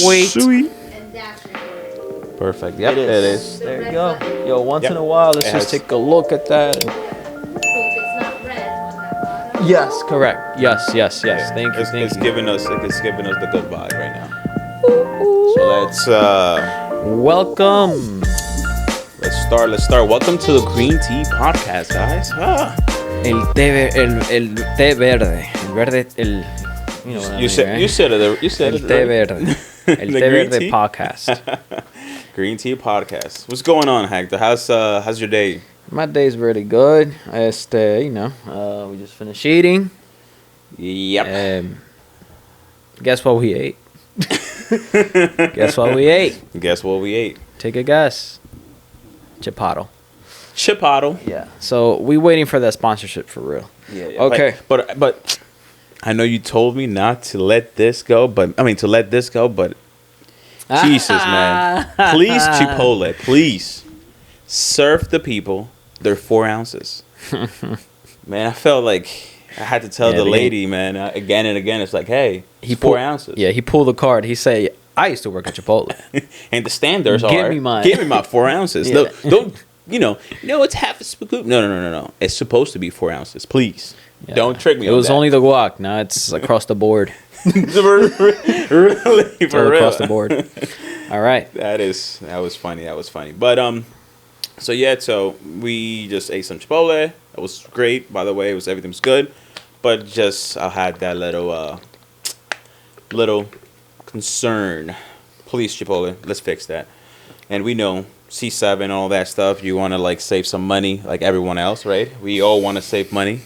Sweet. And that's recording. Perfect. Yep, it is. The There you red go. button. Yo, once Yep. in a while, let's It just has- take a look at that. So if it's not red on that bottom. Yes, correct. Yes. Thank you. It's Thank you. giving us the good vibe right now. So Welcome. let's start. Welcome to the Green Tea Podcast, guys. El té verde. El verde, el. You know what I mean, You said right? you said it. You said El it. té Right? verde. El The té green verde tea? podcast. Green Tea Podcast. What's going on, Hector? How's your day? My day's really good. We just finished eating. Yep. Guess what we ate? Guess what we ate? Guess what we ate? Take a guess. Chipotle. Chipotle. Yeah. So we waiting for that sponsorship for real. Yeah. Okay. But I know you told me not to let this go, but Jesus, man. Please, Chipotle, please serve the people their 4 ounces. Man, I felt like I had to tell the lady, man, again and again. It's like, hey, He 4 pulled- ounces. Yeah, he pulled the card. He said, I used to work at Chipotle. And the standards Give are, me mine. give me my 4 ounces. Yeah. Don't, it's half a scoop. No. It's supposed to be 4 ounces. Please. Yeah. Don't trick me It on was that. only the guac. Now it's across the board. really, It's all for real. across the board. All right. That was funny. But so we just ate some Chipotle. It was great, by the way. Everything was good, but just I had that little concern. Please, Chipotle, let's fix that. And we know C7, all that stuff. You want to like save some money, like everyone else, right? We all want to save money.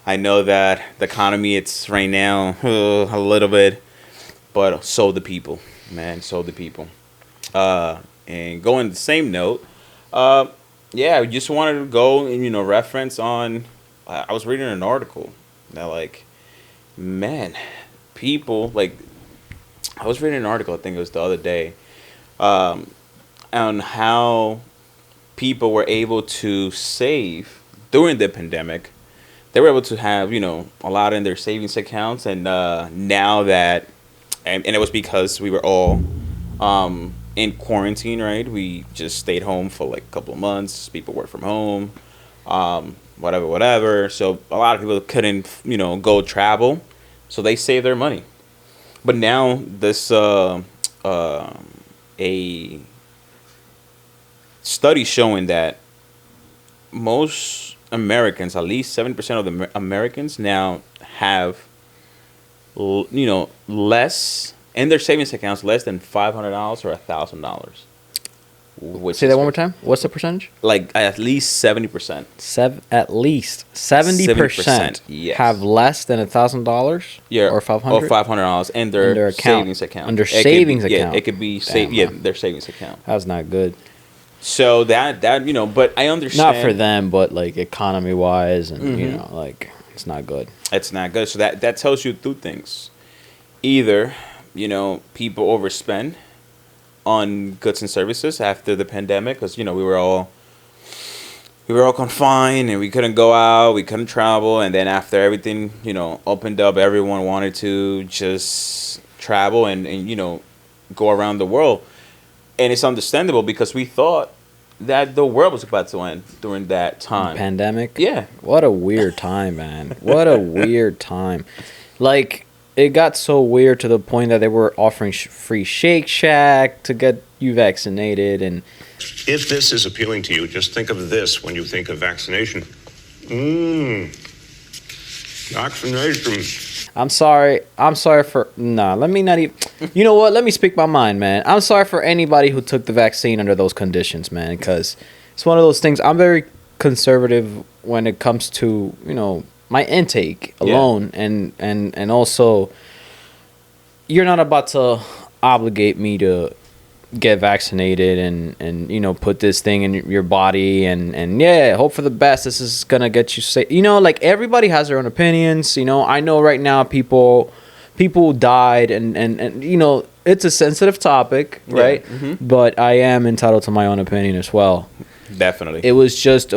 I know that the economy, it's right now a little bit, but so the people, man, so the people. And going the same note, I just wanted to go and reference on. I was reading an article that like, man, people like. I was reading an article. I think it was the other day, on how people were able to save during the pandemic. They were able to have a lot in their savings accounts, and now that, and it was because we were all in quarantine, right? We just stayed home for like a couple of months. People work from home, whatever. So a lot of people couldn't, go travel, so they saved their money. But now this a study showing that most Americans, at least 70% of the Americans now have, less in their savings accounts, less than $500 or $1,000. Say that one more time. What's the percentage? Like at least 70%. At least 70% yes. have less than $1,000. Yeah, or $500. Or $500 in their account. savings account. Under It could be- savings Yeah, account. it could be Damn, their savings account. That's not good. So that but I understand. Not for them, but like economy wise, and Mm-hmm. it's not good. It's not good. So that tells you two things. Either, people overspend on goods and services after the pandemic because, we were all confined and we couldn't go out, we couldn't travel. And then after everything, opened up, everyone wanted to just travel and go around the world. And it's understandable because we thought that the world was about to end during that time. Pandemic. Yeah. What a weird time, man. What a weird time. Like, it got so weird to the point that they were offering free Shake Shack to get you vaccinated. And If this is appealing to you, just think of this when you think of vaccination. Vaccination. I'm sorry for... Nah, let me not even... You know what? Let me speak my mind, man. I'm sorry for anybody who took the vaccine under those conditions, man, because it's one of those things. I'm very conservative when it comes to, my intake alone. And also, you're not about to obligate me to get vaccinated and put this thing in your body and hope for the best. This is gonna get you safe. Like everybody has their own opinions. I know right now people died and it's a sensitive topic, right? Mm-hmm. But I am entitled to my own opinion as well. Definitely. It was just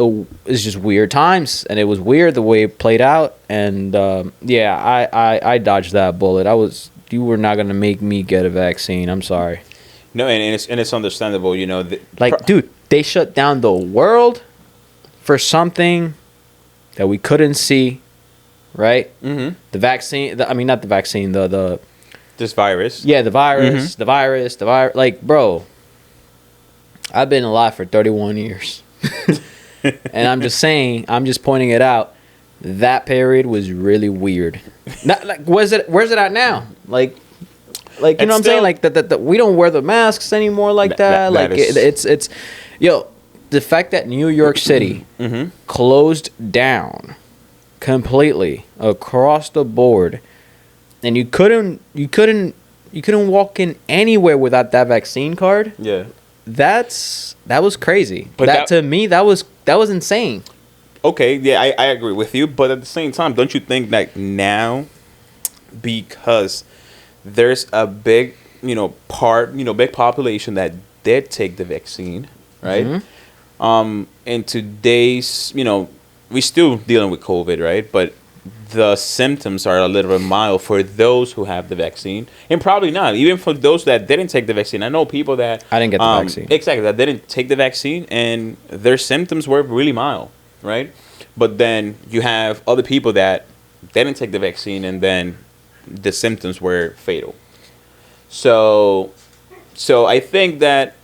weird times, and it was weird the way it played out. And I dodged that bullet. I was you were not gonna make me get a vaccine. I'm sorry. No, and it's understandable. Like, dude, they shut down the world for something that we couldn't see, right? Mm-hmm. The vaccine. I mean, not the vaccine. The This virus. yeah, the virus. The virus. Like, bro, I've been alive for 31 years, and I'm just saying. I'm just pointing it out. That period was really weird. Not like where's it at now? Like you know what I'm saying? Like that we don't wear the masks anymore like that. Like it's yo, the fact that New York City closed down completely across the board, and you couldn't walk in anywhere without that vaccine card. Yeah. That was crazy. But that to me that was insane. Okay, yeah, I agree with you, but at the same time, don't you think that now, because there's a big, big population that did take the vaccine, right? In today's, we're still dealing with COVID, right? But the symptoms are a little bit mild for those who have the vaccine, and probably not even for those that didn't take the vaccine. I know people that I didn't get the vaccine. Exactly, that didn't take the vaccine, and their symptoms were really mild, right? But then you have other people that didn't take the vaccine, and then the symptoms were fatal. So I think that,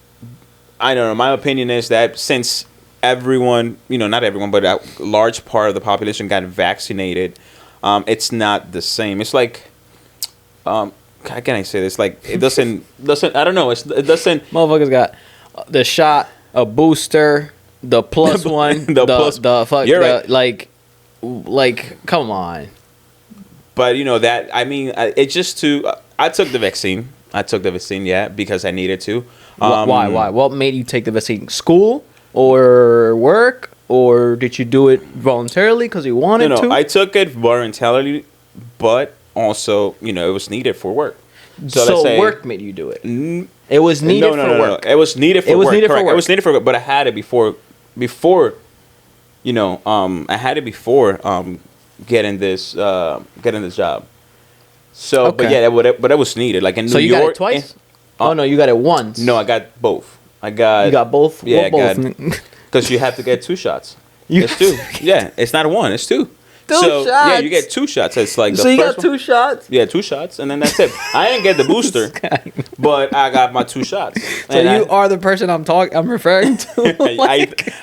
I don't know, my opinion is that since everyone, not everyone, but a large part of the population got vaccinated, it's not the same. It's like, how can I say this? Like, it doesn't, I don't know, it doesn't. Motherfuckers got the shot, a booster, the plus one, the fuck, You're right. like, come on. But that, I mean, it's just I took the vaccine. Yeah, because I needed to. Why? What made you take the vaccine? School or work, or did you do it voluntarily because you wanted to? I took it voluntarily, but also, it was needed for work. So let's say work made you do it. It was needed for work. It was needed for work. Correct. It was needed for work, but I had it before, I had it before getting this job. So, Okay. but yeah, but it was needed. Like in New York. So you got it twice? Oh no, you got it once. No, I got both. You got both. Yeah, both. Because you have to get 2 shots. You- It's 2. Yeah, it's not 1. It's 2. Two Yeah, shots? you get 2 shots. It's like So the you first got 2 shots? Yeah, 2 shots, and then that's it. I didn't get the booster, but I got my 2 shots. So you are the person I'm referring to.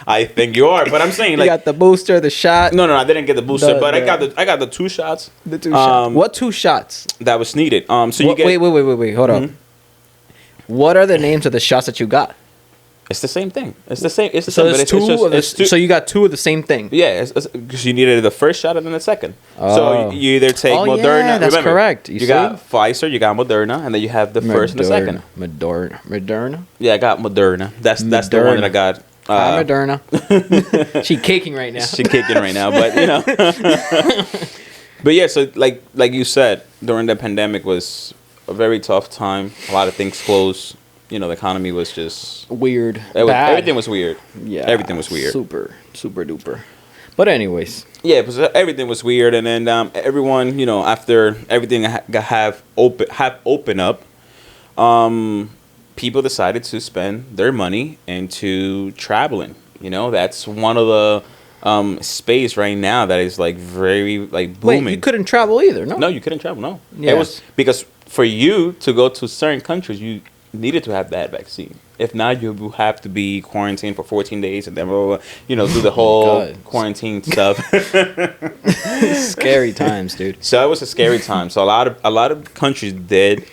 I think you are, but I'm saying You like got the booster, the shot. no, I didn't get the booster, The- but the- I got the 2 shots. The 2 shots. What 2 shots? That was needed. So you get Wait. Hold on. What are the names of the shots that you got? It's the same thing. It's the same. It's the So same. there's But two of the. it's two. So you got 2 of the same thing. Yeah, because you needed the first shot and then the second. Oh. So you either take Oh, yeah, Moderna. that's remember, correct. You You got Pfizer, you got Moderna, and then you have the first and the second. Moderna. Yeah, I got Moderna. That's the one that I got. Hi, Moderna. She caking right now. She kicking right now, but But yeah, so like you said, during the pandemic was a very tough time. A lot of things closed. The economy was just Weird. Bad. Everything was weird. Yeah. Everything was weird. Super duper. But anyways. Yeah, because everything was weird, and then everyone, after everything have opened up, people decided to spend their money into traveling. That's one of the space right now that is like very like booming. Wait, you couldn't travel either, no? No, you couldn't travel. No, Yeah. It was because for you to go to certain countries, you needed to have that vaccine. If not, you will have to be quarantined for 14 days and then do the whole God. quarantine stuff. Scary times, dude. So it was a scary time. So a lot of countries did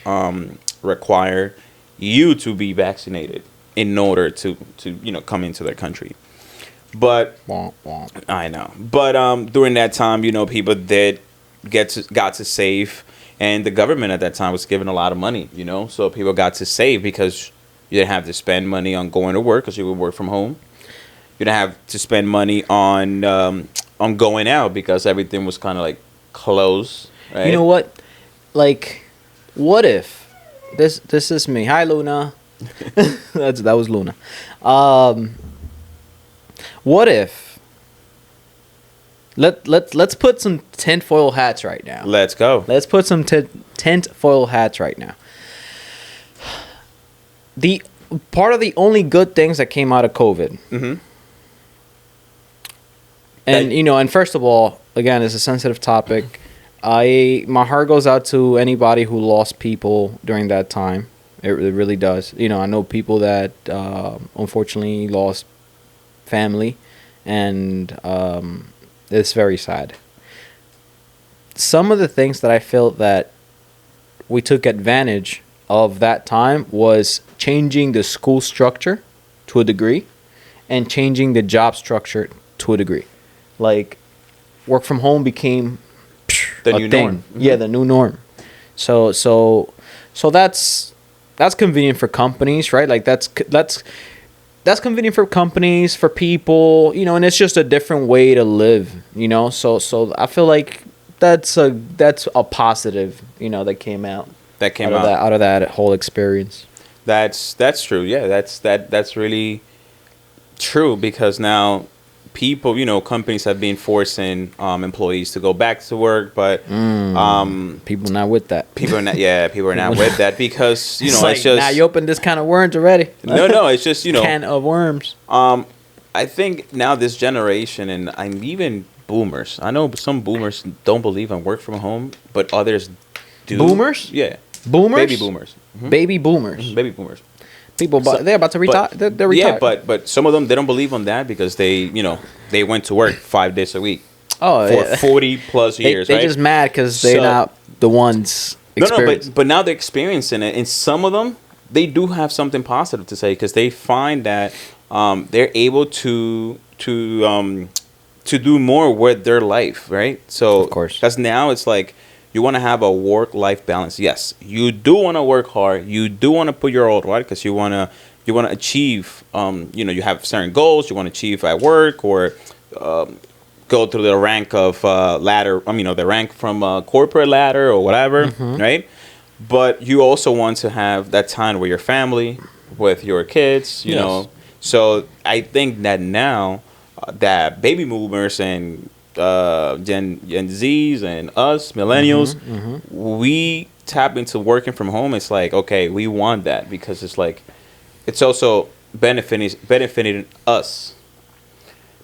require you to be vaccinated in order to come into their country. But Womp, womp. I know. But during that time, people did got to save, and the government at that time was giving a lot of money. So people got to save because you didn't have to spend money on going to work because you would work from home. You didn't have to spend money on going out because everything was kind of like closed. Right? You know what? Like, what if this is me? Hi, Luna. that was Luna. What if Let's put some tinfoil hats right now. Let's go. Let's put some tinfoil hats right now. The part of the only good things that came out of COVID. Mm-hmm. And and first of all, again, it's a sensitive topic. My heart goes out to anybody who lost people during that time. It really does. I know people that unfortunately lost family, and it's very sad. Some of the things that I feel that we took advantage of that time was changing the school structure to a degree and changing the job structure to a degree. Like, work from home became The a new thing. norm. Mm-hmm. Yeah, the new norm. So that's convenient for companies, right? Like that's convenient for companies, for people, and it's just a different way to live, So I feel like that's a positive, that came out. That came out of that whole experience. That's true. Yeah, that's really true, because now people, companies have been forcing employees to go back to work, but People not with that. people are not with that, because It's it's just now you opened this kind of worms already. no, it's just Can of worms. I think now this generation, and I'm even boomers. I know some boomers don't believe in work from home, but others do. Boomers? Yeah. Boomers? Baby boomers. Mhm. Baby boomers. Baby boomers. People, they're about to retire. They're retired. Yeah, but some of them, they don't believe on that, because they went to work 5 days a week oh, for yeah. 40 plus years, They're right? just mad because they're So- not the ones No, experiencing. but now they're experiencing it, and some of them, they do have something positive to say, because they find that they're able to do more with their life, right? So Of course. because now it's like, you want to have a work-life balance. Yes, you do want to work hard. You do want to put your all right, because you want to achieve. You have certain goals you want to achieve at work, or go through the rank of ladder. The rank from a corporate ladder or whatever, right? But you also want to have that time with your family, with your kids. You Yes. know, so I think that now that baby boomers and Gen Zs and us millennials, we tap into working from home. It's like, okay, we want that, because it's like, it's also benefiting us.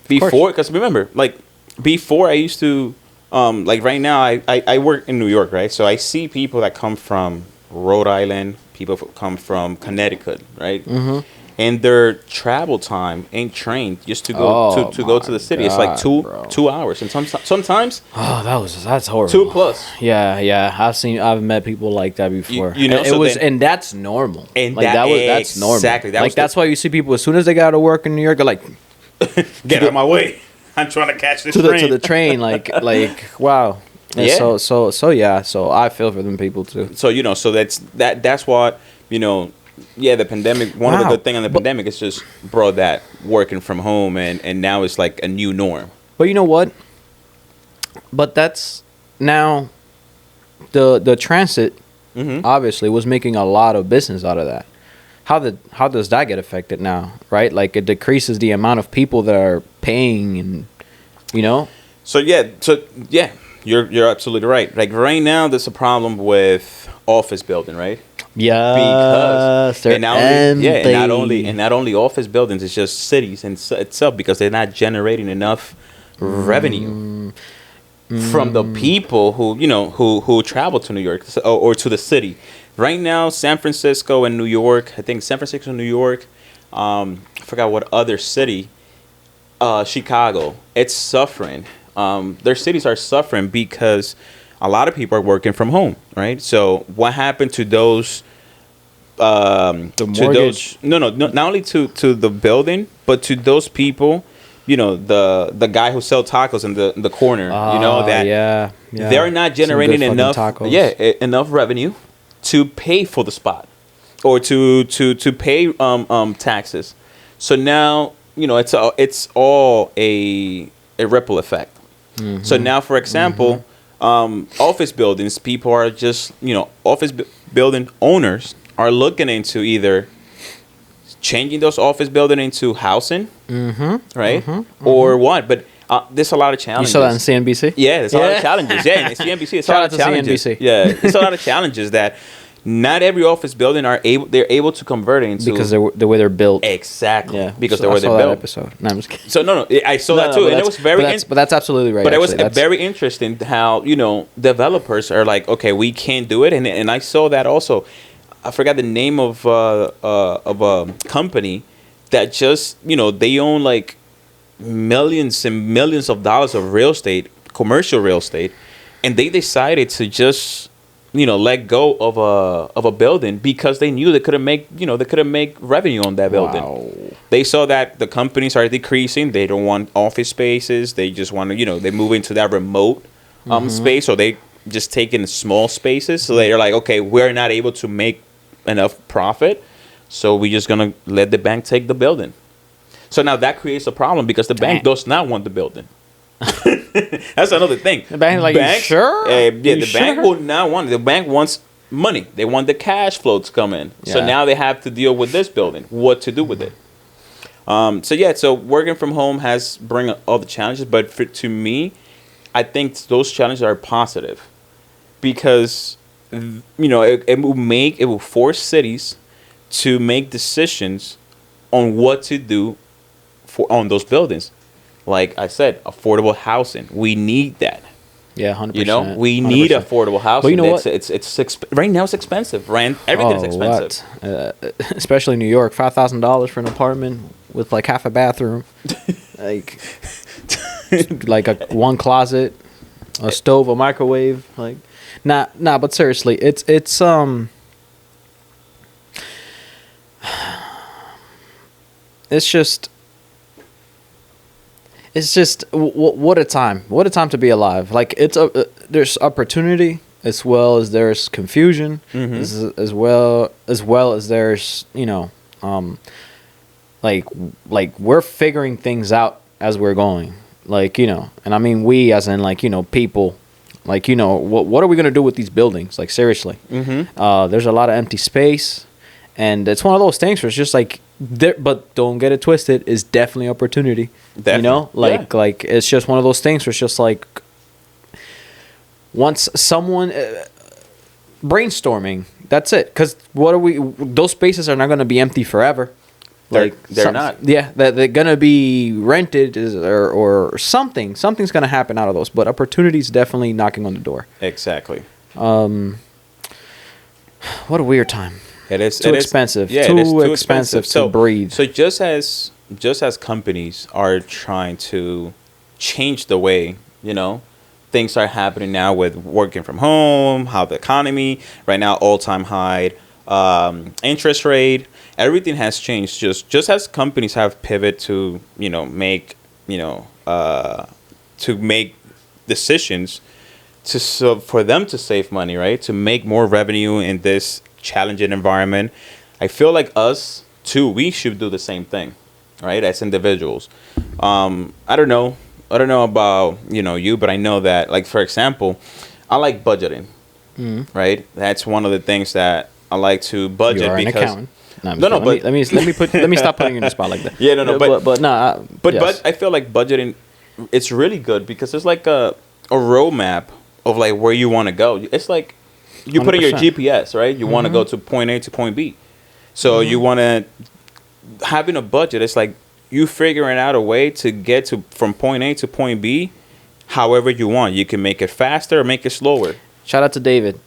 Before, because remember, like before, I used to like right now I work in New York, right? So I see people that come from Rhode Island, people come from Connecticut, right? And their travel time ain't train just to go to go to the city. It's like God, 2 hours, and sometimes That's horrible. 2 plus. Yeah. I've met people like that before. You know, And so and that's normal. And like that's normal. exactly, that like was the- that's why you see people, as soon as they got to work in New York, they're like Get out of my way! I'm trying to catch this to train. the train. Like wow. And Yeah. So yeah. So I feel for them people too. So so that's what Yeah, the pandemic. One of the Wow. good thing on the pandemic is just brought that working from home, and now it's like a new norm. But you know what? But that's now the transit obviously was making a lot of business out of that. How does that get affected now? Right? Like it decreases the amount of people that are paying, and So yeah, you're absolutely right. Like right now, there's a problem with office building, right? yeah, Because they're and not empty. only office buildings, it's just cities in itself, because they're not generating enough revenue from the people who travel to New York or to the city. Right now, San Francisco and New York. I think San Francisco and New York. I forgot what other city. Chicago. It's suffering. Their cities are suffering because a lot of people are working from home, right? So what happened to those? The mortgage. No, not only to the building, but to those people. The guy who sells tacos in the corner. That yeah. they're not Some generating good fucking enough. tacos. Enough revenue to pay for the spot, or to pay taxes. So now it's all a ripple effect. So now, for example, office buildings, people are just building owners are looking into either changing those office building into housing, right, or what. But There's a lot of You challenges. saw that on CNBC? Yeah, there's a lot Yeah. of challenges. Yeah, in CNBC, it's a Shout lot out of to challenges. CNBC. Yeah, it's a lot of challenges that not every office building they're able to convert it into Because the way they're built. exactly. Yeah. Because So they're I where saw they're that built. episode. No, I'm just kidding. So no, I saw No, that no, too, but and it that's- was very. but that's absolutely right. But it was actually. That's- very interesting how developers are like, okay, we can't do it, and I saw that also. I forgot the name of a company that just they own like millions and millions of dollars of real estate, commercial real estate, and they decided to just let go of a building because they knew they couldn't make revenue on that building. Wow. They saw that the companies are decreasing. They don't want office spaces. They just want to, they move into that remote space, or they just take in small spaces. So they're like, okay, we're not able to make enough profit, so we're just gonna let the bank take the building. So now that creates a problem because the bank does not want the building. That's another thing. The bank is like, you sure? Yeah, You the bank sure? will not want it. The bank wants money. They want the cash flow to come in. So Yeah. now they have to deal with this building. What to do with it? So working from home has bring all the challenges, but to me, I think those challenges are positive because it will force cities to make decisions on what to do on those buildings. Like I said, affordable housing. We need that. Yeah, 100%. We need 100%. affordable housing. But you know what? It's right now it's expensive. Rent, everything is expensive. What? Especially New York, $5,000 for an apartment with like half a bathroom, like one closet, a stove, a microwave. Like, nah. But seriously, it's what a time. What a time to be alive. Like there's opportunity as well as there's confusion, as well as there's like we're figuring things out as we're going. Like, and I mean we as in like people. Like, what are we gonna do with these buildings? Like, seriously. There's a lot of empty space, and it's one of those things where it's just like there. But don't get it twisted. It's definitely opportunity. Definitely. Like it's just one of those things where it's just like once someone brainstorming. That's it. Because those spaces are not gonna be empty forever. They're not. Yeah, they're gonna be rented or something. Something's gonna happen out of those. But opportunity's definitely knocking on the door. Exactly. What a weird time. It is Too expensive. Yeah, Too it is too expensive to breathe. So just as companies are trying to change the way things are happening now with working from home, how the economy right now all-time high interest rate. Everything has changed. Just as companies have pivot to make decisions for them to save money, right? To make more revenue in this challenging environment. I feel like us too. We should do the same thing, right? As individuals. I don't know about you, but I know that, like, for example, I like budgeting, right? That's one of the things that I like to budget You are because. an accountant. No, But let me stop putting you in a spot like that. Yeah, no, but no. But I feel like budgeting, it's really good because it's like a roadmap of like where you want to go. It's like you put in your 100%. GPS, right? You want to go to point A to point B. So you want to having a budget. It's like you figuring out a way to get from point A to point B, however you want. You can make it faster or make it slower. Shout out to David.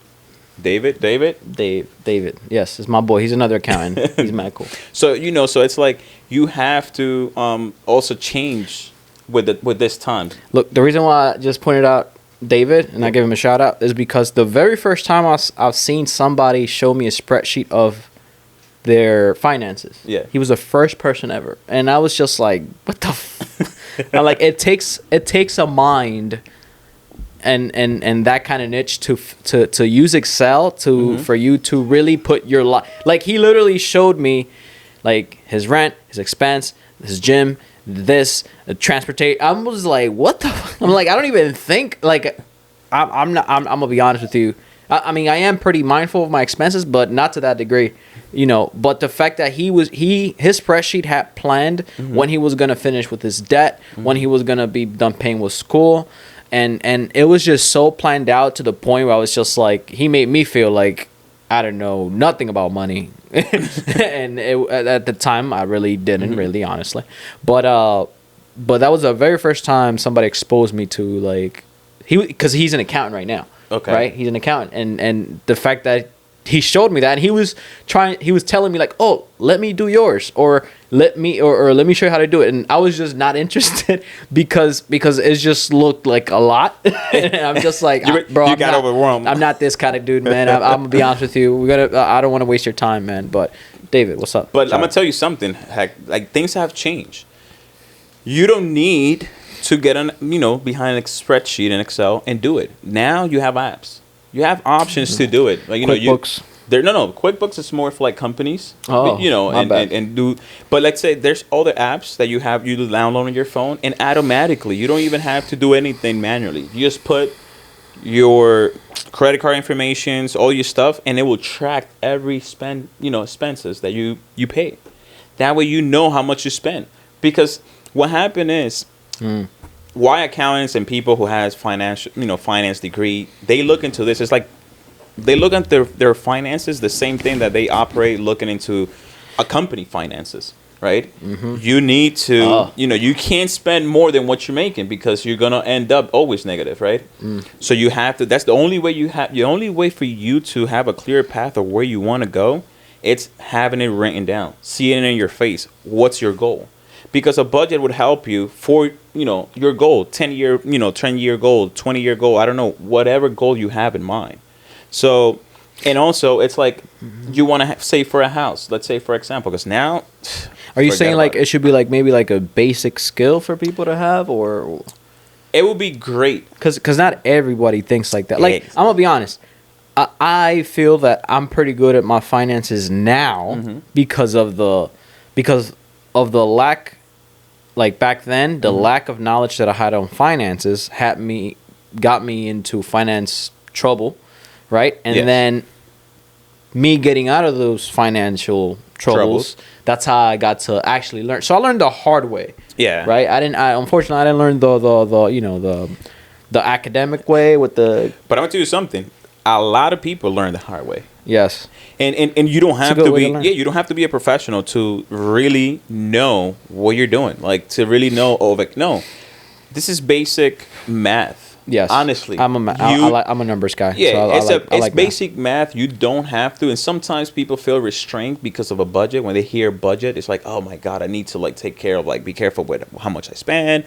David. David. Yes, it's my boy. He's another accountant. He's mad cool. So so it's like you have to also change with this time. Look, the reason why I just pointed out David and I give him a shout out is because the very first time I've seen somebody show me a spreadsheet of their finances. Yeah. He was the first person ever, and I was just like, "What the?" I'm like, it takes a mind. And that kind of niche to use Excel for you to really put your life. Like, he literally showed me like his rent, his expense, his gym, this transportation. I was like, what the? I'm like, I don't even think like I'm gonna be honest with you. I mean, I am pretty mindful of my expenses, but not to that degree, But the fact that his spreadsheet had planned when he was gonna finish with his debt, when he was gonna be done paying with school, and it was just so planned out to the point where I was just like, he made me feel like I don't know nothing about money, and at the time I really didn't, really honestly, but that was the very first time somebody exposed me to like because he's an accountant right now. Okay. Right? He's an accountant. And the fact that he showed me that, and he was telling me like, "Oh, let me do yours," or let me show you how to do it. And I was just not interested because it just looked like a lot. And I'm just like, bro, overwhelmed. I'm not this kind of dude, man. I'm gonna be honest with you. I don't want to waste your time, man. But David, what's up? But I'm gonna tell you something. Heck, like things have changed. You don't need to get behind a spreadsheet in Excel and do it. Now you have apps. You have options to do it. Like QuickBooks. QuickBooks is more for like companies. Oh, my bad. and do. But let's say there's other apps that you download on your phone, and automatically you don't even have to do anything manually. You just put your credit card informations, all your stuff, and it will track every expenses that you pay. That way you know how much you spend. Because what happened is. Why accountants and people who has finance degree, they look into this. It's like they look at their finances the same thing that they operate looking into a company finances, right? You need to, you can't spend more than what you're making because you're gonna end up always negative, right? So you have to. That's the only way the only way for you to have a clear path of where you want to go. It's having it written down, seeing it in your face. What's your goal? Because a budget would help you for, your goal, 10-year, 10-year goal, 20-year goal, I don't know, whatever goal you have in mind. So, and also it's like you want to save for a house, let's say, for example, because now. Are you saying like it should be like maybe like a basic skill for people to have, or? It would be great. Because not everybody thinks like that. Like, I'm going to be honest. I feel that I'm pretty good at my finances now because of the lack. Like back then, the lack of knowledge that I had on finances got me into finance trouble, right? And then me getting out of those financial troubles, that's how I got to actually learn. So I learned the hard way. Yeah. Right? Unfortunately I didn't learn the academic way with the. But I'm gonna tell you something. A lot of people learn the hard way. Yes. And you don't have to be you don't have to be a professional to really know what you're doing. Like to really know no. This is basic math. Yes. Honestly. I'm a numbers guy. Yeah, so it's basic math. You don't have to, and sometimes people feel restrained because of a budget. When they hear budget, it's like, oh my God, I need to like take care of be careful with how much I spend.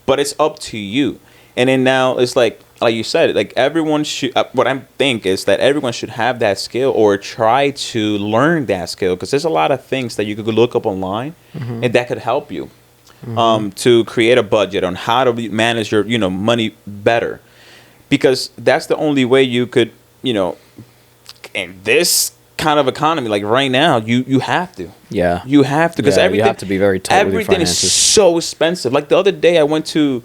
But it's up to you. And then now it's like you said, like everyone should. What I think is that everyone should have that skill or try to learn that skill because there's a lot of things that you could look up online and that could help you to create a budget on how to manage your money better, because that's the only way you could in this kind of economy like right now you have to you have to because everything you have to be very tight with your finances. Is so expensive. Like the other day I went to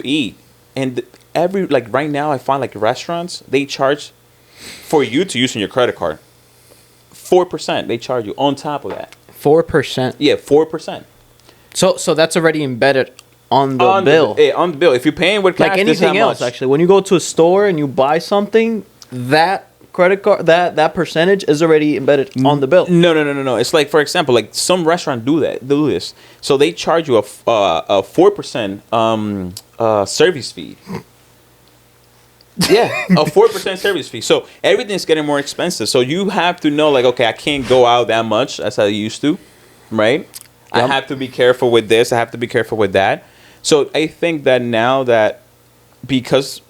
eat, and right now I find like restaurants, they charge for you to use on your credit card 4%. They charge you on top of that 4%. Yeah, 4%. So that's already embedded on the bill. On the bill. If you're paying with cash, like anything else, actually, when you go to a store and you buy something, that credit card, that percentage is already embedded on the bill. No. It's like, for example, like some restaurant do this. So they charge you a 4% service fee. Yeah, a 4% service fee. So everything's getting more expensive. So you have to know, like, okay, I can't go out that much as I used to, right? Yep. I have to be careful with this. I have to be careful with that. So I think that now that because,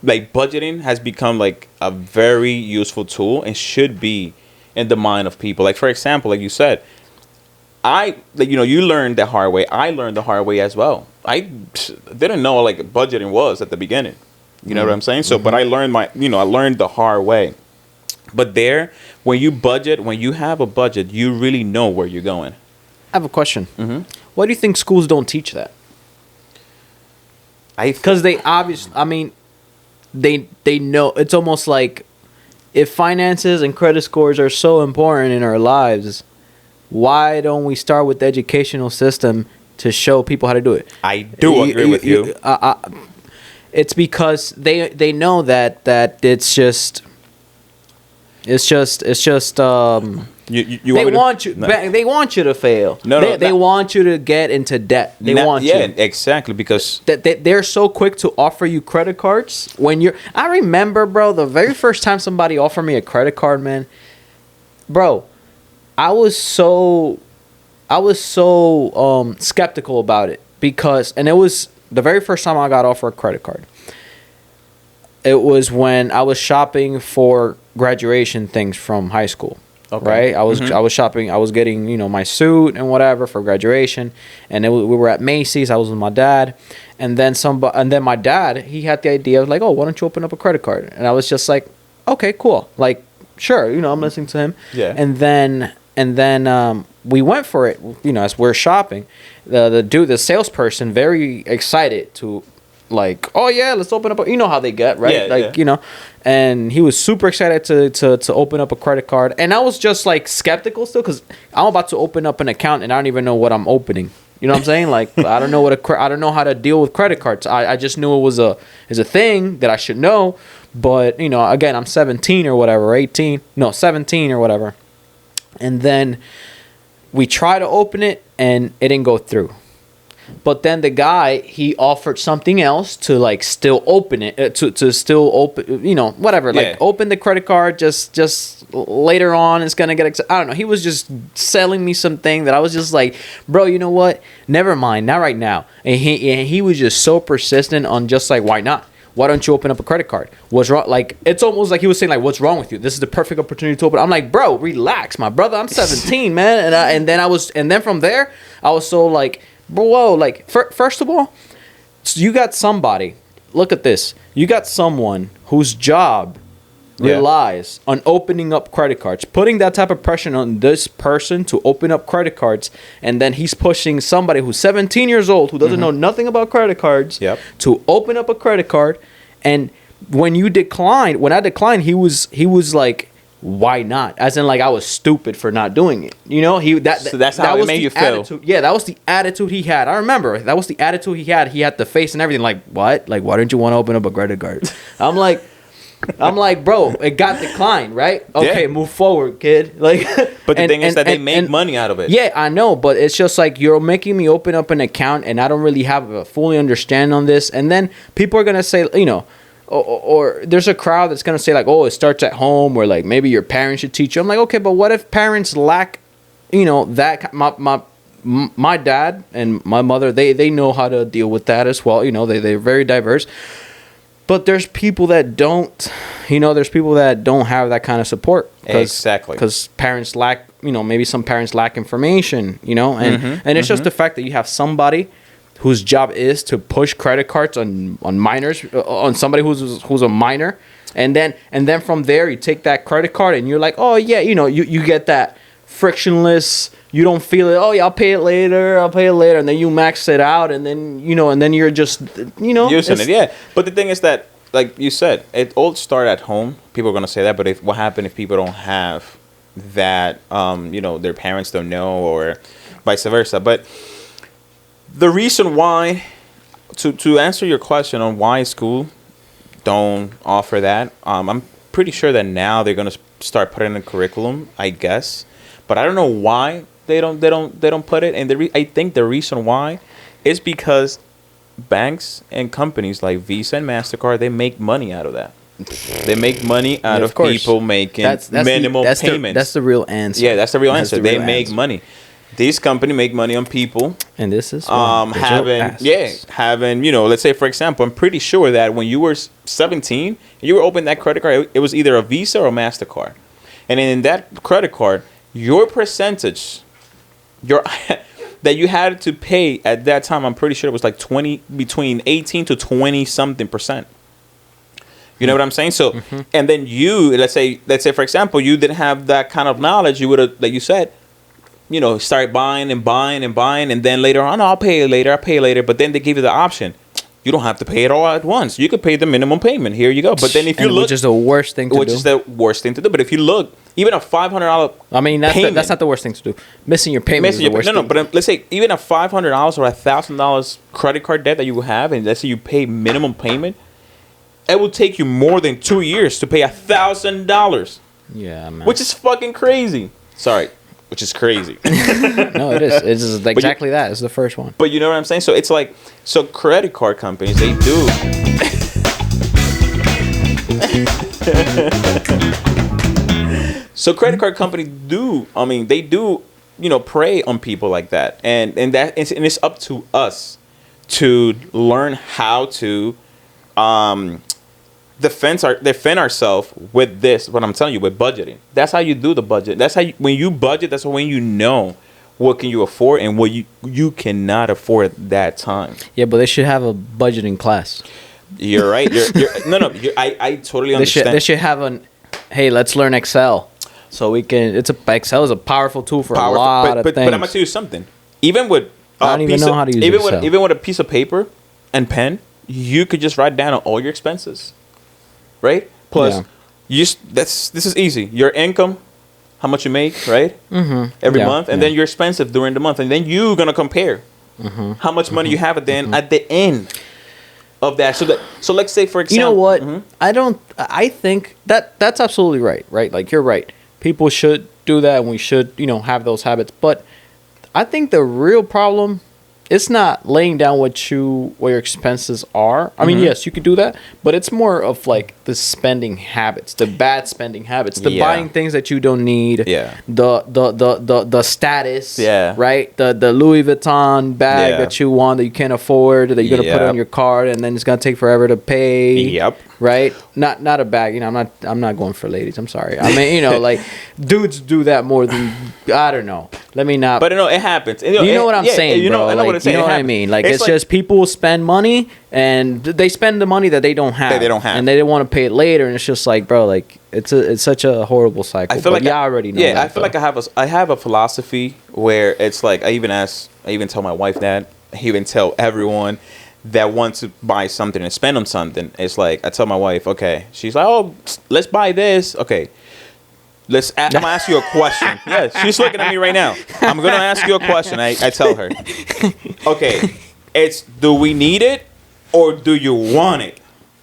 like budgeting has become like a very useful tool and should be in the mind of people. Like, for example, like you said, you learned the hard way. I learned the hard way as well. I didn't know like budgeting was at the beginning. You know what I'm saying? So, but I learned I learned the hard way. But when you have a budget, you really know where you're going. I have a question. Why do you think schools don't teach that? Because they obviously, they know. It's almost like if finances and credit scores are so important in our lives, why don't we start with the educational system to show people how to do it? I do agree with you. It's because they know that it's just You they want me to- No. they want you to fail. No, they want you to get into debt. They want yeah, you. exactly, because They're so quick to offer you credit cards when you're. I remember, bro, the very first time somebody offered me a credit card, man. Bro, I was so skeptical about it because, and it was the very first time I got offered a credit card. It was when I was shopping for graduation things from high school. Okay. Right, I was shopping. I was getting my suit and whatever for graduation, and we were at Macy's. I was with my dad, and then my dad, he had the idea of like, oh, why don't you open up a credit card? And I was just like, okay, cool, like sure, I'm listening to him. Yeah. And then we went for it. As we're shopping, the salesperson, very excited to. Like, oh yeah, let's open up. You know how they get, right? Yeah, And he was super excited to open up a credit card, and I was just like skeptical still because I'm about to open up an account and I don't even know what I'm opening. You know what I'm saying? Like, I don't know I don't know how to deal with credit cards. I just knew it was a thing that I should know, but again, I'm 17 or whatever, 17 or whatever, and then we try to open it and it didn't go through. But then the guy, he offered something else to like still open it, to still open, whatever, like open the credit card. Just later on, it's gonna get. I don't know. He was just selling me something that I was just like, bro, you know what? Never mind, not right now. And he was just so persistent on just like, why not? Why don't you open up a credit card? What's wrong? Like, it's almost like he was saying, like, what's wrong with you? This is the perfect opportunity to open. I'm like, bro, relax, my brother. I'm 17, man. And then from there, I was so like. Bro, whoa, like, first of all, you got somebody, look at this. You got someone whose job relies on opening up credit cards, putting that type of pressure on this person to open up credit cards, and then he's pushing somebody who's 17 years old, who doesn't know nothing about credit cards, to open up a credit card. And when I declined, he was like, why not? As in, like, I was stupid for not doing it. So that's how it made you feel. Yeah, that was the attitude he had. I remember that was the attitude he had. He had the face and everything. Like, what? Like, why don't you want to open up a credit card? I'm like, bro, it got declined, right? Okay, move forward, kid. Like, but the thing is that they make money out of it. Yeah, I know, but it's just like you're making me open up an account, and I don't really have a fully understand on this. And then people are gonna say, or there's a crowd that's gonna say like, oh, it starts at home, or like maybe your parents should teach you. I'm like, okay, but what if parents lack, that my dad and my mother, they know how to deal with that as well. They're very diverse. But there's people that don't, have that kind of support. Exactly. Because parents lack, maybe some parents lack information, and it's just the fact that you have somebody whose job is to push credit cards on minors, on somebody who's a minor, and then from there you take that credit card and you're like, oh yeah, you get that frictionless. You don't feel it. Oh yeah, I'll pay it later, and then you max it out, and then and then you're just using it. Yeah, but the thing is that, like you said, it all started at home. People are gonna say that, but what happens if people don't have that? Their parents don't know, or vice versa. But the reason why, to answer your question on why school don't offer that, I'm pretty sure that now they're gonna start putting in a curriculum, I guess, but I don't know why they don't put it. And I think the reason why is because banks and companies like Visa and MasterCard, they make money out of that. They make money out of people making minimal payments. That's the real answer. Yeah, that's the real answer. They make money. These companies make money on people, and this is having let's say, for example, I'm pretty sure that when you were 17, you were opening that credit card, it was either a Visa or a MasterCard, and in that credit card, your percentage, that you had to pay at that time, I'm pretty sure it was like between 18 to 20 something percent. You know what I'm saying? So, and then let's say for example, you didn't have that kind of knowledge, you would have, like you said, start buying, and then later on, I'll pay later. But then they give you the option. you don't have to pay it all at once. You could pay the minimum payment. Here you go. But then if you look, which is the worst thing to do. which is the worst thing to do. But if you look, even a $500 I mean, payment, that's not the worst thing to do. Missing your payment is the worst no, thing. but let's say even a $500 or $1,000 credit card debt that you have, and let's say you pay minimum payment, it will take you more than 2 years to pay $1,000, Yeah, man. which is fucking crazy. Sorry, which is crazy. No, it is. It's just exactly that. It's the first one. But you know what I'm saying? So it's like, so credit card companies, they do. So credit card companies do, I mean, they do, prey on people like that. And it's up to us to learn how to defend ourselves with this, what I'm telling you, with budgeting. That's how you do the budget. That's how when you budget, that's when you know what can you afford and what you cannot afford at that time. Yeah, but they should have a budgeting class. You're right. I totally understand. They should have hey, let's learn Excel. So we can. Excel is a powerful tool for a lot of things. But I'm gonna tell you something. Even with I don't even know how to use Excel. Even with a piece of paper and pen, you could just write down all your expenses, right? Plus, this is easy. Your income, how much you make, right? Mm-hmm. Every month, and then your expenses during the month, and then you're gonna compare how much money you have at the end of that. So let's say, for example, you know what? I think that's absolutely right. Right, like you're right. People should do that, and we should, have those habits. But I think the real problem, it's not laying down what your expenses are. I mean, yes, you could do that, but it's more of like the spending habits, the bad spending habits, the buying things that you don't need. Yeah. The status. Yeah. Right. The Louis Vuitton bag that you want that you can't afford, that you're gonna put on your card, and then it's gonna take forever to pay. Yep. Right. Not a bag. I'm not going for ladies. I'm sorry. I mean, like dudes do that more than I don't know. Let me not. But it happens. You know what I'm saying, bro. I know what I'm saying. You know what I mean? Like it's just people spend money and they spend the money that they don't have. And they don't want to pay it later, and it's just like, bro, like it's such a horrible cycle. I feel like I already know. Yeah, I feel like I have a philosophy where it's like I even tell my wife that. I even tell everyone that wants to buy something and spend on something. It's like I tell my wife, okay. She's like, oh, let's buy this. Okay. I'm gonna ask you a question. Yeah, she's looking at me right now. I'm gonna ask you a question. I tell her, okay, it's do we need it or do you want it?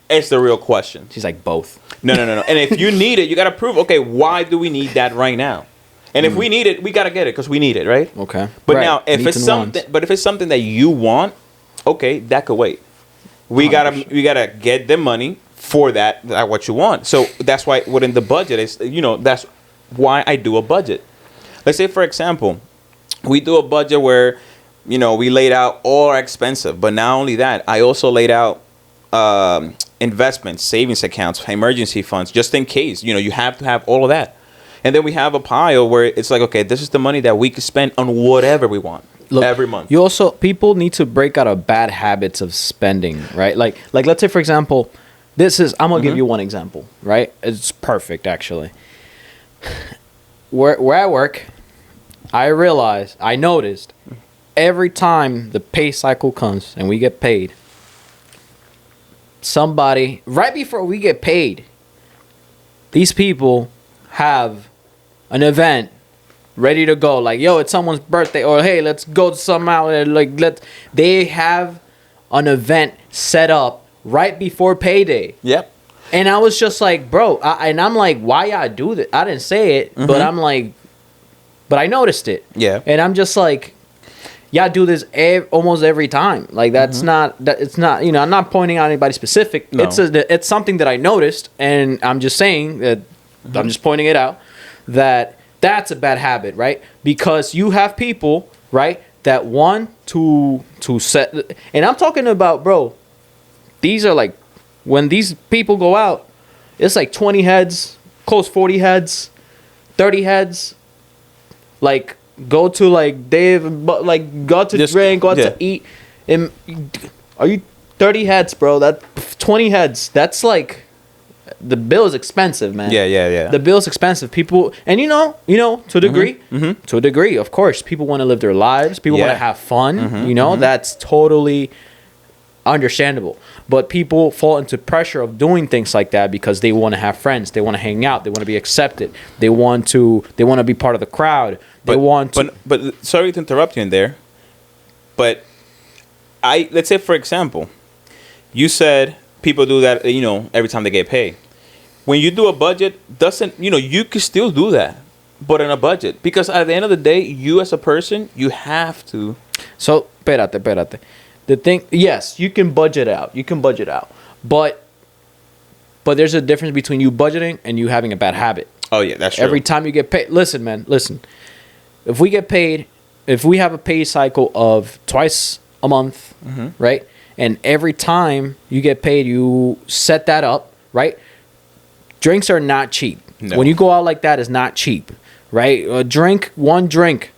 It's the real question. She's like both. No. And if you need it, you gotta prove. Okay, why do we need that right now? And if we need it, we gotta get it because we need it, right? Okay. But now, if it's something that you want, okay, that could wait. We gotta get the money for that what you want. So that's why within the budget is that's why I do a budget. Let's say, for example, we do a budget where we laid out all our expenses, but not only that, I also laid out investments, savings accounts, emergency funds, just in case. You have to have all of that. And then we have a pile where it's like, okay, this is the money that we could spend on whatever we want. Look, every month. People need to break out of bad habits of spending, right? Like let's say, for example, I'm gonna give you one example, right? It's perfect, actually. We're at work. I noticed every time the pay cycle comes and we get paid, somebody right before we get paid, these people have an event ready to go, like, yo, it's someone's birthday, or hey, let's go to some out. Like, they have an event set up right before payday. Yep. And I was just like, bro, I'm like, why y'all do that? I didn't say it, but I'm like, but I noticed it. Yeah. And I'm just like, y'all do this almost every time. Like it's not. I'm not pointing out anybody specific. No. It's something that I noticed, and I'm just saying that I'm just pointing it out that's a bad habit, right? Because you have people, right, that want to set, and I'm talking about, bro, these are like, when these people go out, it's like 20 heads, close 40 heads, 30 heads, like go to like go out to drink, go out to eat, and are you 30 heads, bro? That 20 heads, that's like, the bill is expensive, man. Yeah. The bill is expensive. People, and to a degree, to a degree, of course, people want to live their lives. People want to have fun. That's totally understandable. But people fall into pressure of doing things like that because they want to have friends, they want to hang out, they want to be accepted, they want to be part of the crowd. But sorry to interrupt you in there. But let's say, for example, you said people do that, every time they get paid. When you do a budget, you can still do that, but in a budget, because at the end of the day, you as a person, you have to. So, espérate. The thing, yes, you can budget out. But there's a difference between you budgeting and you having a bad habit. Oh, yeah, that's true. Every time you get paid, listen. If we get paid, if we have a pay cycle of twice a month, right? And every time you get paid, you set that up, right? Drinks are not cheap. No. When you go out like that, it's not cheap, right? One drink,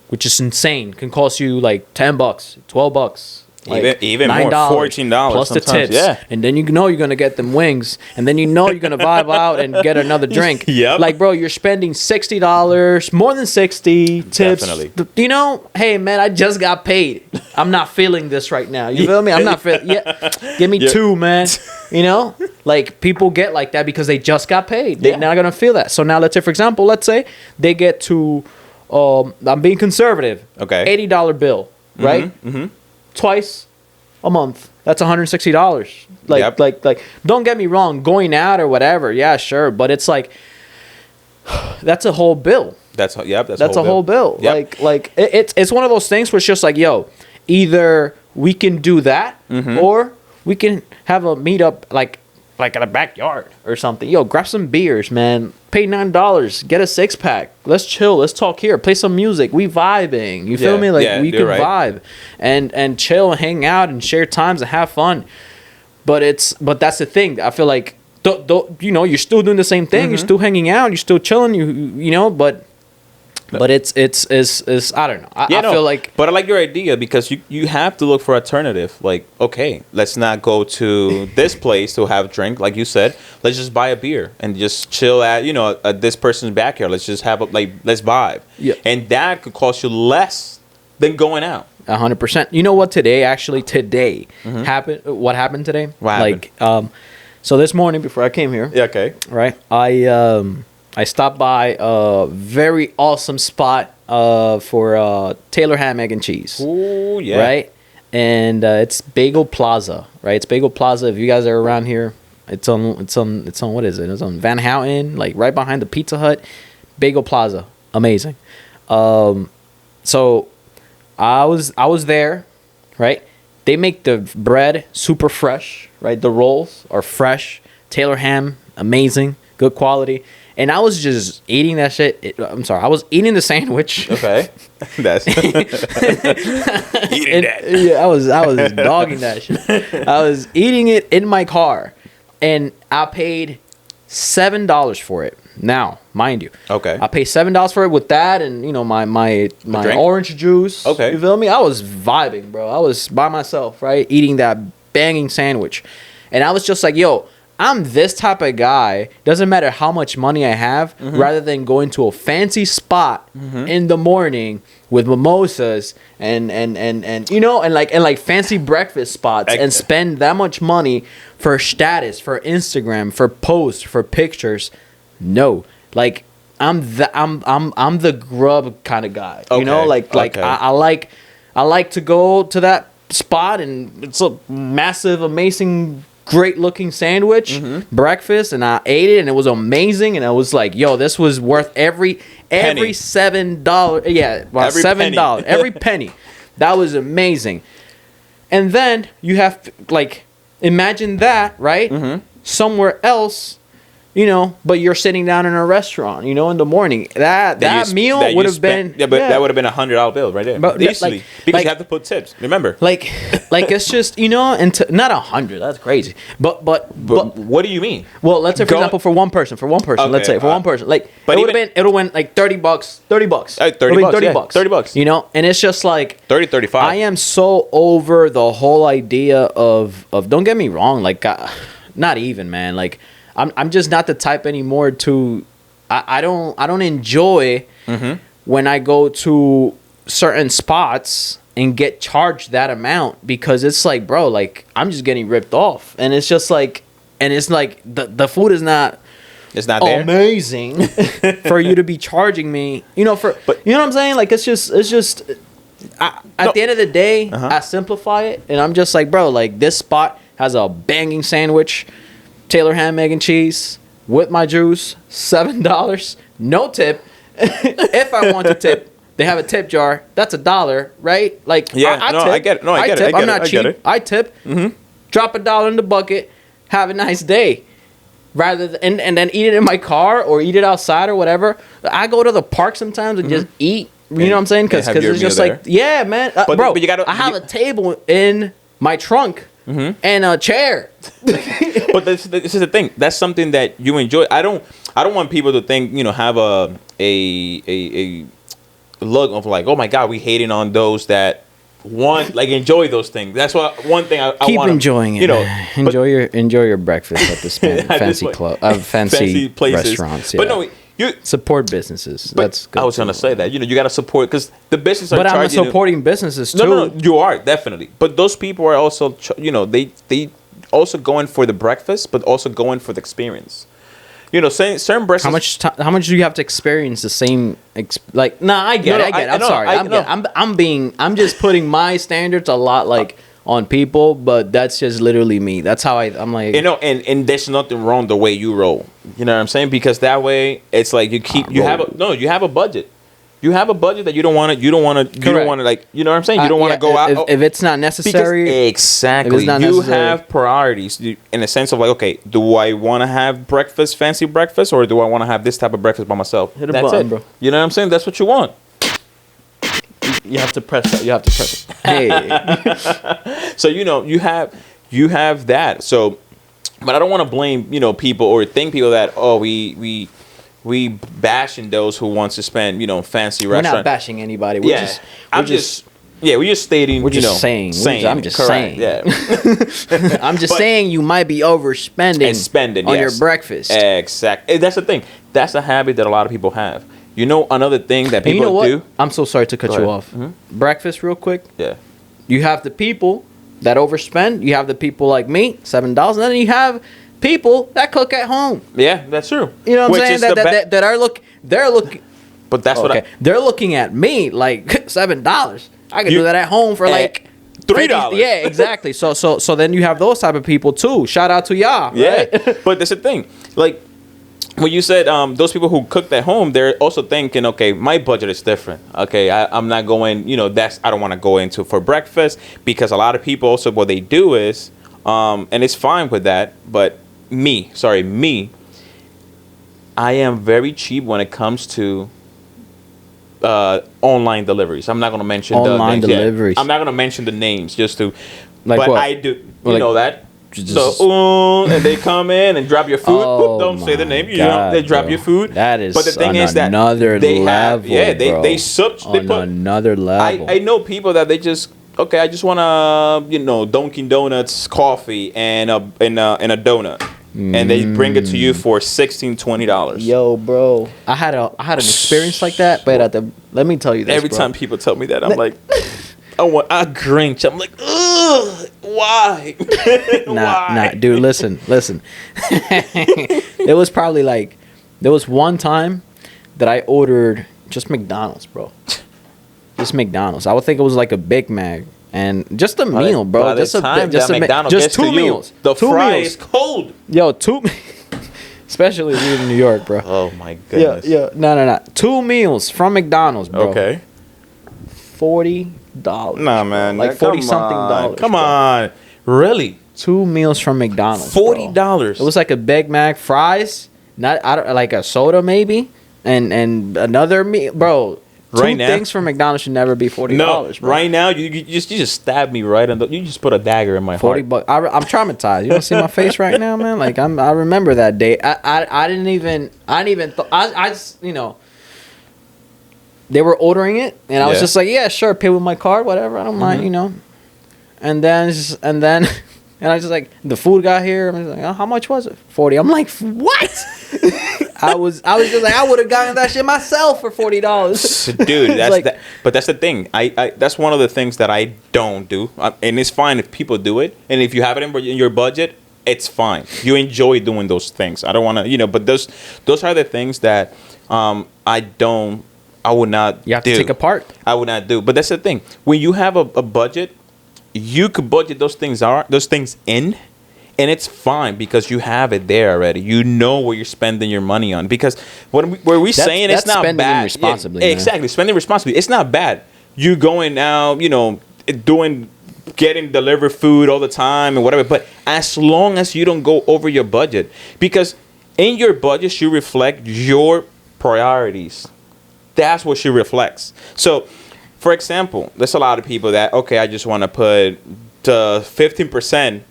which is insane, can cost you like $10, $12. Like even more, $14 plus the tips. Yeah. And then you're gonna get them wings, and then you're gonna vibe out and get another drink. Yep. Like, bro, you're spending $60, more than 60 tips. Definitely. Hey man, I just got paid. I'm not feeling this right now. You feel me? I'm not feeling. Yeah, give me two, man. Like people get like that because they just got paid. They're not gonna feel that. So now, let's say, for example, they get to, I'm being conservative. Okay. $80 bill, right? Twice a month. That's $160. Like don't get me wrong, going out or whatever, yeah, sure, but it's like that's a whole bill. That's a whole bill. Yep. Like it's one of those things where it's just like, yo, either we can do that or we can have a meetup like in a backyard or something. Yo, grab some beers, man. Pay $9. Get a 6-pack. Let's chill. Let's talk here. Play some music. We vibing. You feel me? Like we can vibe and chill and hang out and share times and have fun. But that's the thing. I feel like you're still doing the same thing. You're still hanging out. You're still chilling. But it's I don't know. I feel like. But I like your idea because you have to look for alternative. Like, okay, let's not go to this place to have a drink, like you said. Let's just buy a beer and just chill at this person's backyard. Let's just have let's vibe. Yeah. And that could cost you less than going out. 100%. You know what? Today happened. What happened today? What happened? So this morning before I came here. Yeah. Okay. Right. I stopped by a very awesome spot for Taylor ham, egg, and cheese. Ooh, yeah. Right? And it's Bagel Plaza, right? It's Bagel Plaza. If you guys are around here, it's on what is it? It's on Van Houten, like right behind the Pizza Hut. Bagel Plaza. Amazing. So I was there, right? They make the bread super fresh, right? The rolls are fresh. Taylor ham, amazing, good quality. And I was just eating that shit. I was eating the sandwich. Okay. That's eating that. Yeah, I was dogging that shit. I was eating it in my car, and I paid $7 for it. Now, mind you, okay, I paid $7 for it with that, and my orange juice. Okay, you feel me? I was vibing, bro. I was by myself, right, eating that banging sandwich, and I was just like, yo. I'm this type of guy. Doesn't matter how much money I have. Rather than going to a fancy spot in the morning with mimosas and fancy breakfast spots and spend that much money for status, for Instagram, for posts, for pictures. No, like I'm the grub kind of guy. Okay. I like to go to that spot and it's a massive, amazing, great looking sandwich, breakfast, and I ate it and it was amazing, and I was like, yo, this was worth every $7. Yeah, about $7. Every penny. That was amazing. And then you have to, imagine that, right? Somewhere else, but you're sitting down in a restaurant, in the morning. That meal would have been... Yeah, but that would have been $100 bill right there. But, easily. Because you have to put tips, remember. It's just, and not 100. That's crazy. But what do you mean? Well, let's say, for example, for one person. Okay, let's say, for one person. But it would have been like $30. $30. $30. And it's just like... 30, 35. I am so over the whole idea of don't get me wrong, not even, man. I'm just not the type anymore to I don't enjoy when I go to certain spots and get charged that amount because it's like, bro, like I'm just getting ripped off, and it's just like, and it's like the food is not. It's not there. Amazing for you to be charging me, you know, but you know what I'm saying? Like, it's just, at the end of the day, I simplify it and I'm just like, bro, like this spot has a banging sandwich, Taylor ham, egg and cheese with my juice, $7, no tip. If I want to tip, they have a tip jar. That's $1, right? Like, yeah, I no, tip. I get it. No, I get it. Tip. I'm not cheap. I tip. Drop $1 in the bucket. Have a nice day. Rather than, and then eat it in my car or eat it outside or whatever. I go to the park sometimes and just eat. You know what I'm saying? Because it's just like, yeah, man. Bro, but you gotta, I have a table in my trunk and a chair. But this is the thing. That's something that you enjoy. I don't want people to think, you know, have a look of like, oh my God, we hating on those that like enjoy those things. That's what one thing I keep want. Enjoying it. You know, enjoy your breakfast at this fancy club, fancy places. Restaurants. Yeah. But no, you support businesses. That's good. I was gonna say that. You know, you gotta support because the business. But I'm supporting businesses too. No, you are definitely. But those people are also, you know, they also going for the breakfast, but also going for the experience. You know, saying certain breakfasts. How much do you have to experience the same? I get it. I'm sorry. I'm just putting my standards a lot on people, but that's just literally me. That's how I'm like. You know, and there's nothing wrong the way you roll. You know what I'm saying? Because that way, it's like you have a budget. You have a budget that you don't want to like, you know what I'm saying? You don't want to go out. If it's not necessary. Because exactly. If it's not necessary. Have priorities in the sense of like, okay, do I want to have fancy breakfast, or do I want to have this type of breakfast by myself? Hit a button, bro. You know what I'm saying? That's what you want. You have to press that. You have to press it. Hey. So, you know, you have that. So, but I don't want to blame, you know, people or think people that, oh, we bashing those who wants to spend, you know, fancy restaurant. We're not bashing anybody. We're just stating. We're just saying. I'm just saying. Yeah. I'm just saying you might be overspending on your breakfast. Exactly. That's the thing. That's a habit that a lot of people have. You know, another thing that people do. I'm so sorry to cut you off. Breakfast, real quick. Yeah. You have the people that overspend. You have the people like me, $7, and then you have people that cook at home. Yeah, that's true. You know what I'm saying? They're looking. But that's they're looking at me like $7. I can do that at home for like $3. Yeah, exactly. So then you have those type of people too. Shout out to y'all. Yeah, right? But that's the thing. Like when you said those people who cooked at home, they're also thinking, okay, my budget is different. Okay, I'm not going. You know, I don't want to go into for breakfast because a lot of people also what they do is, and it's fine with that, but. Me, I am very cheap when it comes to online deliveries. I'm not going to mention online deliveries. I'm not going to mention the names just to. Like but what? I do. You know that. So and they come in and drop your food. Don't say the name. They drop your food. That is. But the thing is that another level. They put another level. I know people that they just. Okay, I just want Dunkin' Donuts coffee and a donut. And they bring it to you for $16-$20. Yo, bro, I had an experience like that, but let me tell you this. Every time people tell me that, I'm like, I grinch. I'm like, ugh, why? Nah, dude, listen. There was one time that I ordered just McDonald's, bro. Just McDonald's. I would think it was like a Big Mac. And just a meal, bro. Just two meals. The fry is cold. Yo, especially if you're in New York, bro. Oh my goodness. Yeah. No. 2 meals from McDonald's, bro. Okay. $40. Nah, man. Like 40 something dollars. Come on. Really? 2 meals from McDonald's. $40. It was like a Big Mac, fries, like a soda maybe, and another meal, bro. Two things from McDonald's should never be $40. No, bro. right now you just stabbed me right on you just put a dagger in my heart. $40. I'm traumatized. You don't see my face right now, man. Like I remember that day. I didn't even I just they were ordering it and I was just like, yeah, sure, pay with my card, whatever. I don't mind, And then and I was just like, the food got here. I was like, oh, how much was it? $40. I'm like, what? I was just like, I would have gotten that shit myself for $40. Dude, that's like, but that's the thing. I that's one of the things that I don't do, and it's fine if people do it, and if you have it in your budget, it's fine. You enjoy doing those things. I don't want to, but those are the things that I would not. you have do. to take apart. I would not do. But that's the thing. When you have a budget, you could budget those things in. And it's fine because you have it there already. You know what you're spending your money on. Because where we saying it's not spending bad. responsibly. Yeah, exactly. Spending responsibly. It's not bad. You going now, getting delivered food all the time and whatever. But as long as you don't go over your budget. Because in your budget should reflect your priorities. That's what she reflects. So, for example, there's a lot of people that, okay, I just want to put 15%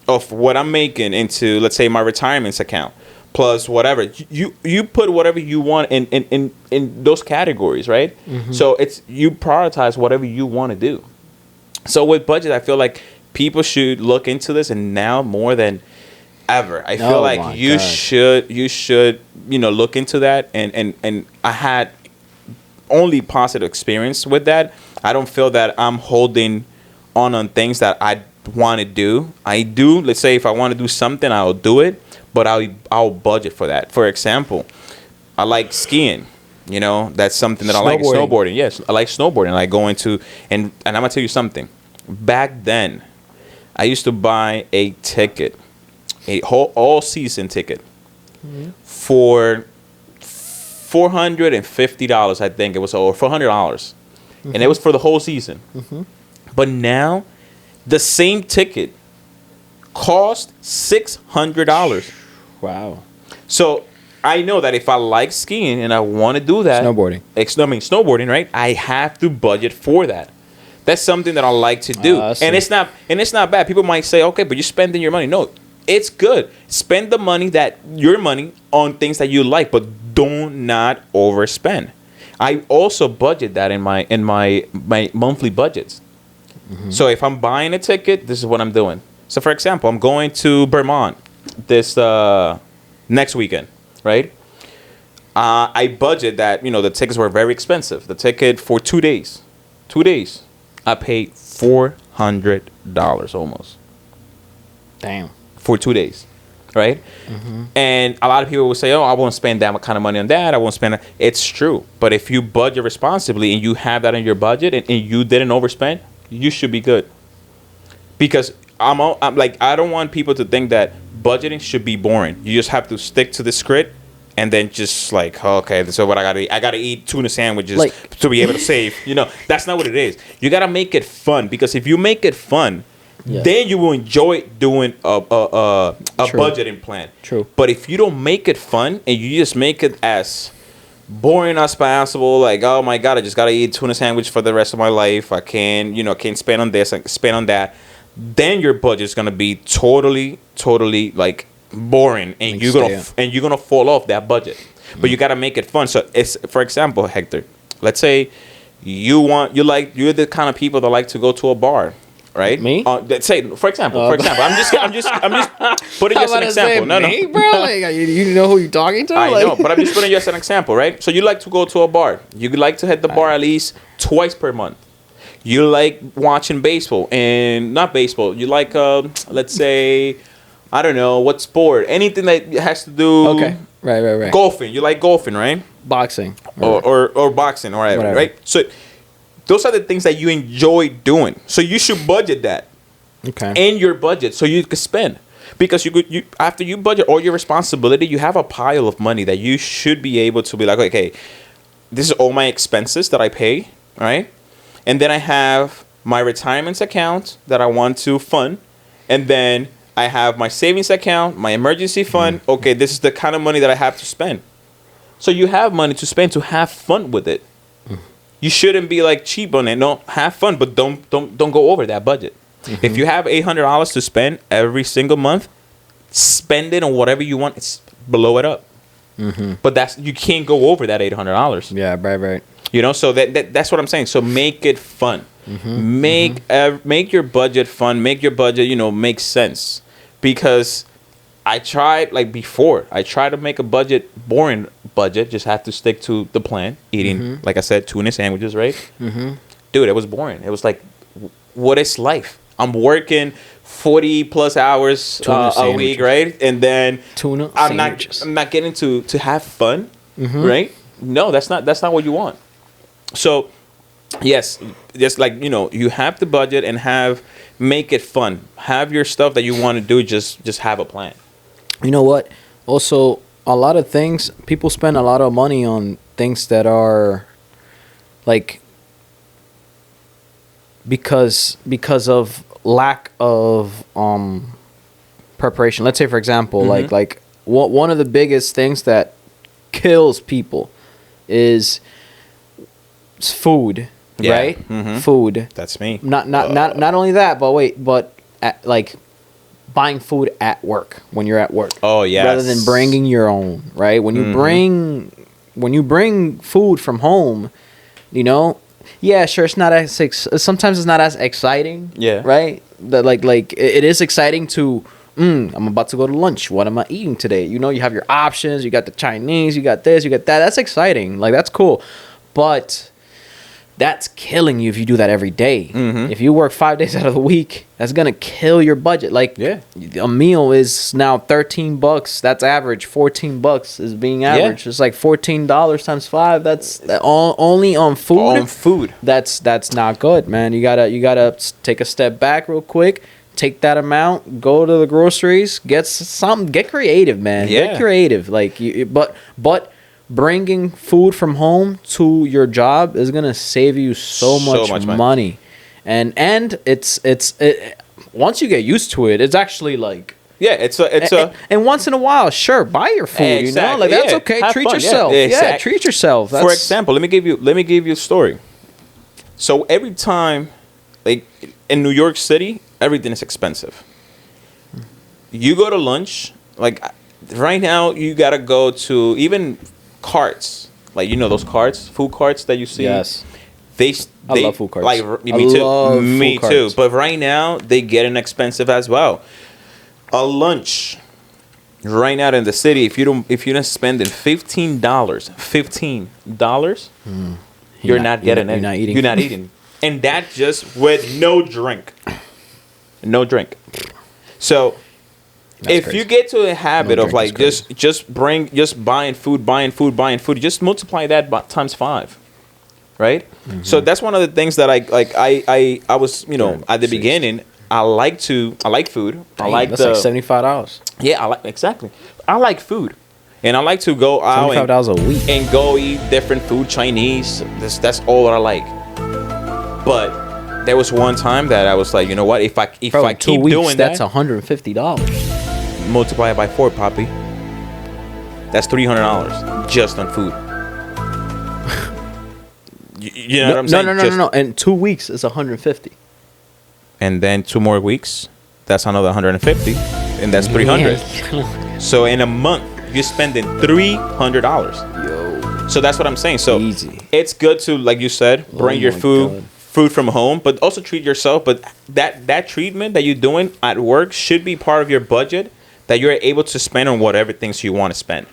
of what I'm making into, let's say, my retirement account plus whatever. You put whatever you want in those categories, right? Mm-hmm. So it's you prioritize whatever you want to do. So with budget, I feel like people should look into this, and now more than ever, I feel like you should look into that. And I had only positive experience with that. I don't feel that I'm holding on things that I want to do. I do. Let's say if I want to do something, I'll do it, but I'll budget for that. For example, I like skiing. That's something that I like. Snowboarding. Yes, I like snowboarding. I like going to and I'm gonna tell you something. Back then, I used to buy a ticket, a whole all season ticket, for $450. I think it was, or $400, and it was for the whole season. But now, the same ticket cost $600. Wow. So I know that if I like skiing and I want to do that, snowboarding, right? I have to budget for that. That's something that I like to do, and it's not bad. People might say, okay, but you're spending your money. No, it's good. Spend your money on things that you like, but do not overspend. I also budget that in my monthly budgets. So if I'm buying a ticket, this is what I'm doing. So for example, I'm going to Vermont this next weekend, right? I budget that, the tickets were very expensive. The ticket for 2 days, I paid $400 almost. Damn. For 2 days, right? And a lot of people will say, oh, I won't spend that kind of money on that. I won't spend that. It's true. But if you budget responsibly and you have that in your budget and you didn't overspend, you should be good. Because I'm like, I don't want people to think that budgeting should be boring. You just have to stick to the script and then just like, okay, so what I gotta eat? I gotta eat tuna sandwiches to be able to save. That's not what it is. You gotta make it fun, because if you make it fun, then you will enjoy doing a budgeting plan. True. But if you don't make it fun and you just make it as boring as possible, like, oh my god, I just gotta eat tuna sandwich for the rest of my life. I can't spend on this, I can spend on that. Then your budget is gonna be totally like boring, and you're gonna fall off that budget. But you gotta make it fun. So it's, for example, Hector, let's say you're the kind of people that like to go to a bar. Right? Me? Let's say, for example, I'm just putting you as an example. No, bro. Like, you know who you're talking to? I know, but I'm just putting you as an example, right? So you like to go to a bar. You like to hit the bar at least twice per month. You like watching baseball, and not baseball. You like, let's say, I don't know, what sport? Anything that has to do. Okay. Right. Golfing. You like golfing, right? Boxing. Or boxing, or whatever, right? So those are the things that you enjoy doing. So you should budget that in your budget so you can spend. Because you after you budget all your responsibility, you have a pile of money that you should be able to be like, okay, this is all my expenses that I pay, right? And then I have my retirement account that I want to fund. And then I have my savings account, my emergency fund. Okay, this is the kind of money that I have to spend. So you have money to spend to have fun with it. You shouldn't be like cheap on it. No, have fun, but don't go over that budget. If you have $800 to spend every single month, spend it on whatever you want. Blow it up. But you can't go over that $800. Yeah, right. So that's what I'm saying. So make it fun. Make your budget fun. Make your budget, make sense. Because I tried like before. I tried to make a boring budget. Just have to stick to the plan. Eating, like I said, tuna sandwiches, right? Dude, it was boring. It was like, what is life? I'm working 40 plus hours a week, right? And then I'm not getting to have fun, right? No, that's not what you want. So, yes, just like, you have to budget and make it fun. Have your stuff that you want to do. Just have a plan. You know what? Also, a lot of things, people spend a lot of money on things that are like because of lack of preparation. Let's say, for example, like one of the biggest things that kills people is food, right? Food. That's me. Not only that, but like buying food at work when you're at work. Oh yeah. Rather than bringing your own, right? When you bring food from home, yeah, sure, it's not as sometimes it's not as exciting. Yeah. Right. That like it is exciting to. I'm about to go to lunch. What am I eating today? You have your options. You got the Chinese. You got this. You got that. That's exciting. Like, that's cool. But that's killing you if you do that every day. If you work 5 days out of the week, that's gonna kill your budget. Like, a meal is now $13. That's average. $14 is being average. It's like $14 times 5. That's only on food. On food. That's not good, man. You gotta take a step back real quick. Take that amount, go to the groceries, get creative, man. Yeah. Get creative. Like, but bringing food from home to your job is gonna save you so much money, and it's once you get used to it, it's actually like. Yeah, it's a and once in a while, sure, buy your food. Exactly. Like, that's okay. Have Treat fun. yourself. Yeah, treat yourself. For example, let me give you a story. So every time, like in New York City, everything is expensive. You go to lunch, like right now, you gotta go to even carts, like those carts, food carts that you see. Yes. I love food carts. Like me too. But right now, they getting expensive as well. A lunch right now in the city, if you're not spending $15, you're not getting it. You're not eating. And that just with no drink. No drink. So if you get to a habit of like just buying food, just multiply that times 5. Right? So that's one of the things that I was, at the beginning, I like food. That's like $75. Yeah, exactly. I like food. And I like to go out $75 a week and go eat different food, Chinese. That's all that I like. But there was one time that I was like, you know what? If I keep doing that's $150. Multiply it by 4, Poppy. That's $300 just on food. You know what I'm saying? No. In 2 weeks, it's $150. And then 2 more weeks, that's another $150, and that's $300. So in a month, you're spending $300. Yo. So that's what I'm saying. So easy. It's good to, like you said, bring your food from home, but also treat yourself. But that treatment that you're doing at work should be part of your budget that you're able to spend on whatever things you want to spend.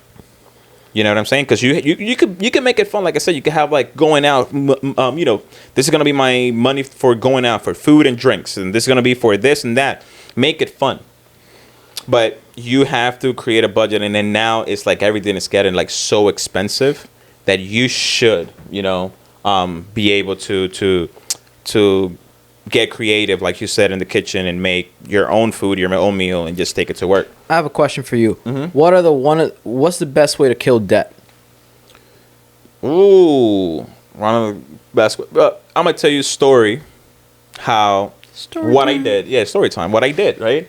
You know what I'm saying? Because you can make it fun. Like I said, you can have like going out. This is gonna be my money for going out for food and drinks, and this is gonna be for this and that. Make it fun. But you have to create a budget, and then now it's like everything is getting like so expensive that you should, be able to get creative, like you said, in the kitchen and make your own food, your own meal, and just take it to work. I have a question for you. Mm-hmm. What's the best way to kill debt? Ooh, one of the best. I'm gonna tell you a story. What I did. Yeah, story time. What I did. Right.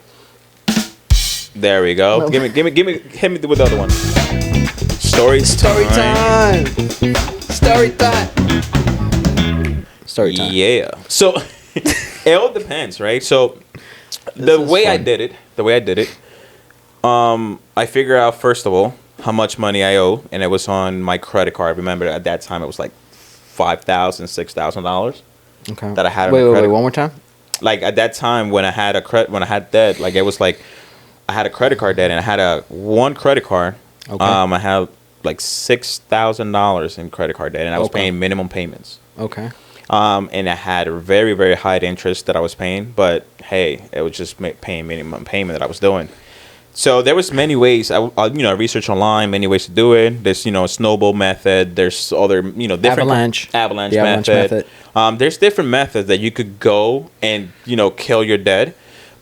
There we go. No. Hit me with the other one. Story time. Yeah. So it all depends, right? So the way I did it, I figure out first of all how much money I owe, and it was on my credit card. Remember at that time it was like $5,000, $6,000. Okay. That I had. Wait, one more time. Like at that time when I had debt, like it was like I had a credit card debt, and I had one credit card. Okay. I had like $6,000 in credit card debt, and I was Okay. paying minimum payments. Okay. And I had a very, very high interest that I was paying, but hey, it was just paying minimum payment that I was doing. So there was many ways. I researched online many ways to do it. There's a snowball method. There's other different Avalanche. avalanche The avalanche method. method. There's different methods that you could go and kill your debt.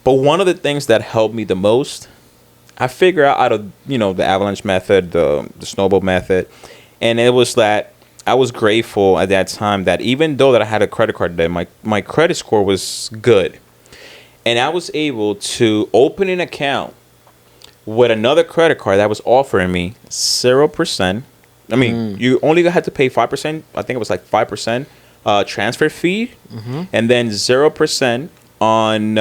But one of the things that helped me the most, I figured out of the avalanche method, the snowball method, and it was that I was grateful at that time that even though that I had a credit card debt, my credit score was good, and I was able to open an account with another credit card that was offering me 0%. I mean, you only had to pay 5%. I think it was like 5% transfer fee, and then 0% on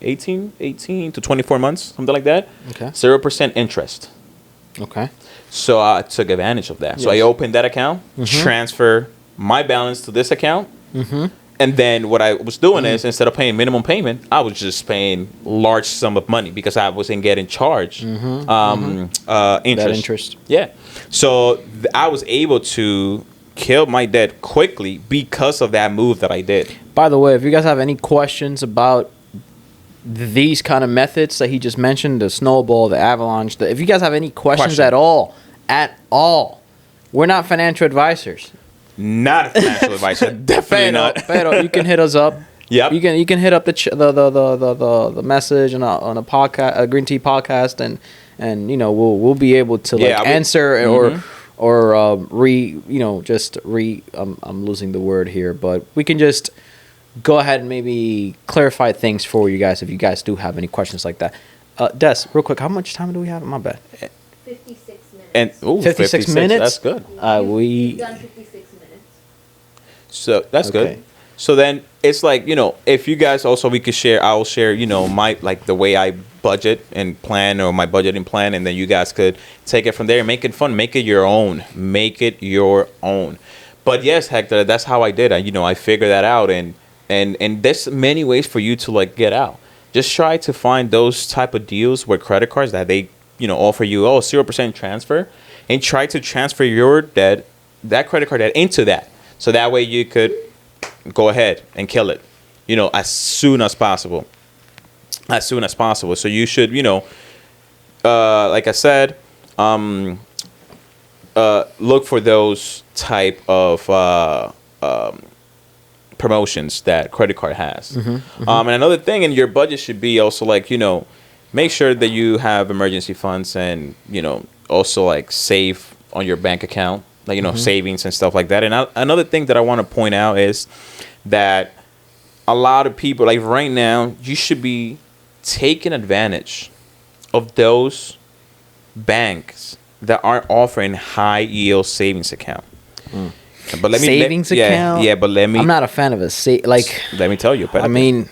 18 to 24 months, something like that. Okay. 0% interest. Okay. So I took advantage of that. So I Yes. opened that account, transfer my balance to this account, and then what I was doing is instead of paying minimum payment, I was just paying large sum of money because I wasn't getting charged interest. That interest. Yeah. So I was able to kill my debt quickly because of that move that I did. By the way, if you guys have any questions about these kind of methods that he just mentioned, the snowball, the avalanche, if you guys have any questions Question. at all, we're not financial advisors. Not a financial advisor. Definitely not. Pero you can hit us up. Yep. You can hit up the message on a podcast, a Green Tea podcast, and we'll be able to answer or I'm losing the word here, but we can just go ahead and maybe clarify things for you guys if you guys do have any questions like that. Des, real quick, how much time do we have? My bad. 56 minutes. And 56 minutes? That's good. We've done 56 minutes. So that's Okay. good. So then it's like, if you guys also, we could share, I'll share, my, like the way I budget and plan, or my budgeting plan. And then you guys could take it from there and make it fun, make it your own, But yes, Hector, that's how I did. I figured that out. And there's many ways for you to get out. Just try to find those type of deals with credit cards that they, offer you, 0% transfer, and try to transfer your debt, that credit card debt, into that. So that way you could go ahead and kill it, as soon as possible. So you should, like I said, look for those type of promotions that credit card has. And another thing in your budget should be also make sure that you have emergency funds and, also save on your bank account, savings and stuff like that. And another thing that I want to point out is that a lot of people, right now, you should be taking advantage of those banks that aren't offering high yield savings account. But let me Savings account? Yeah, but let me. I'm not a fan of a Let me tell you. I mean,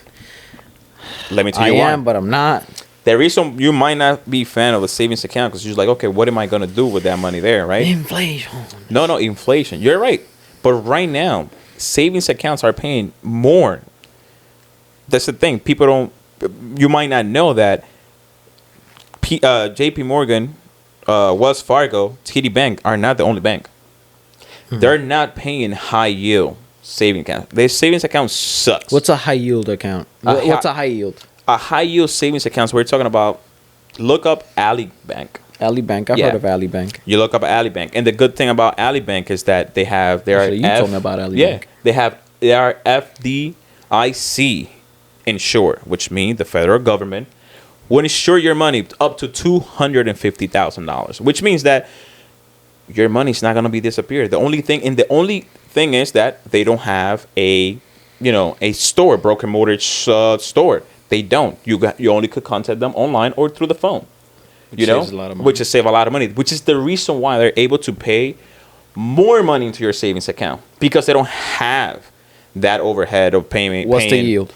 let me tell I you why. am, but I'm not. The reason you might not be a fan of a savings account because you're like, okay, what am I gonna do with that money there, right? Inflation. No, inflation. You're right. But right now, savings accounts are paying more. That's the thing. People don't. You might not know that. J.P. Morgan, Wells Fargo, TD Bank are not the only bank. They're not paying high yield savings account. Their savings account sucks. What's a high yield account? What's a high yield? A high yield savings accounts? We're talking about. Look up Ali Bank. Ali Bank. I've heard of Ali Bank. You look up Ali Bank, and the good thing about Ali Bank is that they are told me about Ali Bank. They are FDIC insured, which means the federal government will insure your money up to $250,000, which means that your money's not gonna be disappeared. The only thing is that they don't have a store, broker mortgage store. They don't. You only could contact them online or through the phone. Saves a lot of money. Which is save a lot of money, which is the reason why they're able to pay more money into your savings account because they don't have that overhead of payment. What's the yield?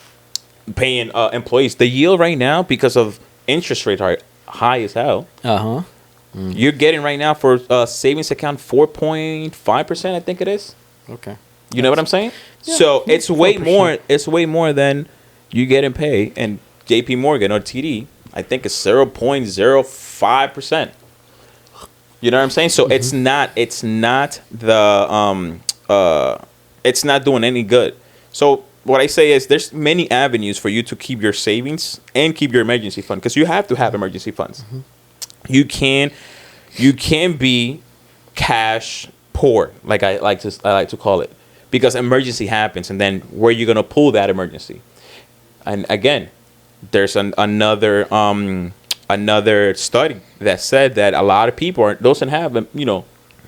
Paying employees. The yield right now, because of interest rates are high as hell. You're getting right now for a savings account 4.5%. I think it is. Okay. You know what I'm saying? Yeah, So it's way 4%. more. It's way more than you getting paid, and JP Morgan or TD, I think it's 0.05%. You know what I'm saying? So it's not it's not doing any good. So what I say is there's many avenues for you to keep your savings and keep your emergency fund, because you have to have emergency funds. You can be cash poor, like I like to call it, because emergency happens, and then where are you gonna pull that emergency? And again, there's another study that said that a lot of people doesn't have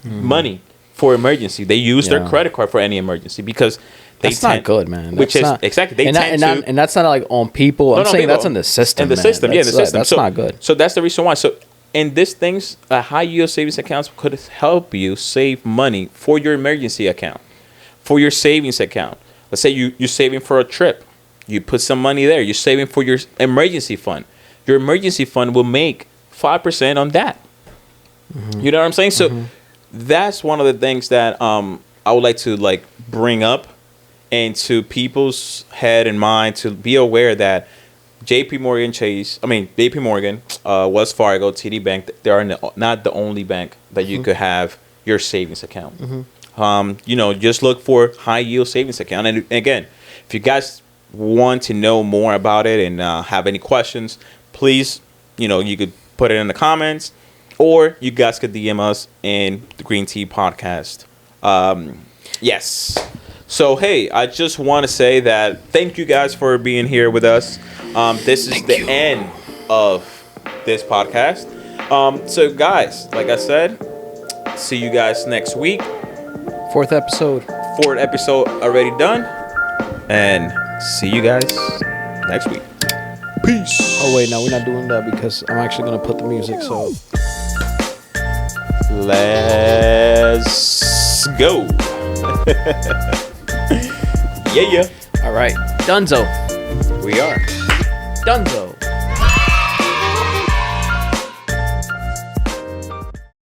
money for emergency. They use their credit card for any emergency because that's not good, man. Which is exactly and that's not like on people. I'm saying that's in the system. In the system, man. Yeah, the system. That's not good. So that's the reason why. So, and these things, high yield savings accounts could help you save money for your emergency account, for your savings account. Let's say you're saving for a trip. You put some money there. You're saving for your emergency fund. Your emergency fund will make 5% on that. You know what I'm saying? So that's one of the things that I would like to bring up into people's head and mind, to be aware that JP Morgan, Wells Fargo, TD Bank, they are not the only bank that you could have your savings account. Just look for high yield savings account. And again, if you guys want to know more about it and have any questions, please, you could put it in the comments, or you guys could DM us in the Green Tea Podcast. Yes. So, hey, I just want to say that thank you guys for being here with us. This is the end of this podcast. So, guys, like I said, see you guys next week. Fourth episode already done. And see you guys next week. Peace. Oh, wait, no, we're not doing that because I'm actually going to put the music, so. Let's go. Yeah. All right. Dunzo. We are. Dunzo.